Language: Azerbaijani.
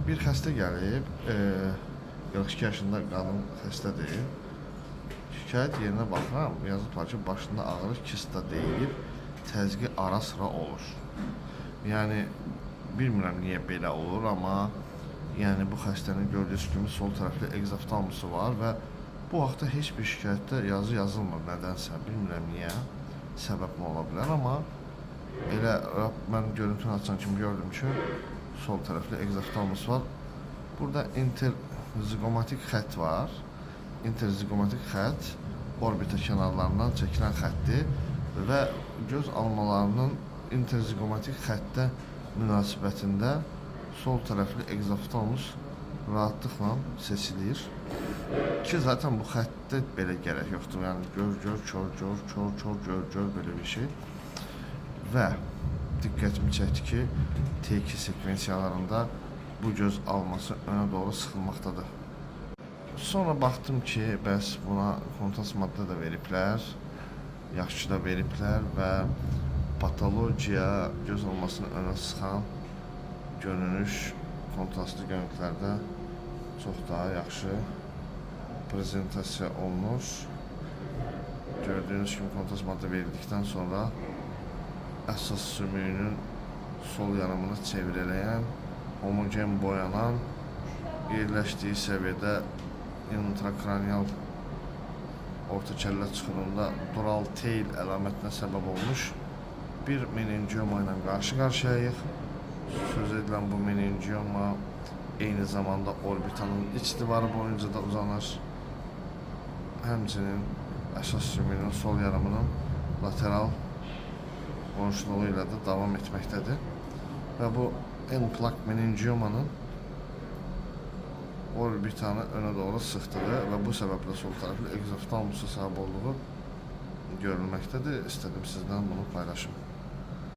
Bir xəstə gəlib, 42 yaşında qadın xəstədir. Şikayət yerinə baxıram, yazıblar ki, başında ağrı kista deyilib, təzyiqi ara sıra olur. Yəni, bilmirəm niyə belə olur, amma yəni bu xəstənin gördüyünüz kimi sol tərəfli egzoftalmusu var və bu vaxtda heç bir şikayətdə yazı yazılmır nədənsə, bilmirəm niyə, səbəb mi ola bilər, amma elə mən görüntünü açan kimi gördüm ki, sol tərəfli egzoftalmus var. Burada interzigomatik xətt var. İnterzigomatik xətt orbita kənarlarından çəkilən xəttdir və göz almalarının interzigomatik xəttə münasibətində sol tərəfli egzoftalmus rahatlıqla seçilir. Ki, zaten bu xəttdə belə gərək yoxdur. Yəni, gör, belə bir şey. Və diqqətimi çəkdi ki, T2 sekvensiyalarında bu göz alması önə doğru sıxılmaqdadır. Sonra baxdım ki, bəs buna kontrast maddə də veriblər, yaxşı da veriblər və patologiya göz almasını önə sıxan görünüş kontrastlı görüntülərdə çox daha yaxşı prezentasiya olunur. Gördüyünüz kimi kontrast maddə verildikdən sonra əsas sümüyünün sol yarımını çevrələyən, homogen boyanan, yerləşdiyi səviyyədə intrakranial orta kəllə çıxırında dural tail əlamətinə səbəb olmuş bir meningioma ilə qarşı-qarşıyayıq. Söz edilən bu meningioma eyni zamanda orbitanın iç divarı boyunca da uzanır. Həmçinin əsas sümüyünün sol yarımının lateral qonşuluğu ilə də davam etməkdədir. Və bu en plak meningiomanın orbitanı önə doğru sıxdığı və bu səbəblə sol tərəfli egzoftalmusa səbəb olduğu görülməkdədir. İstədim sizdən bunu paylaşım.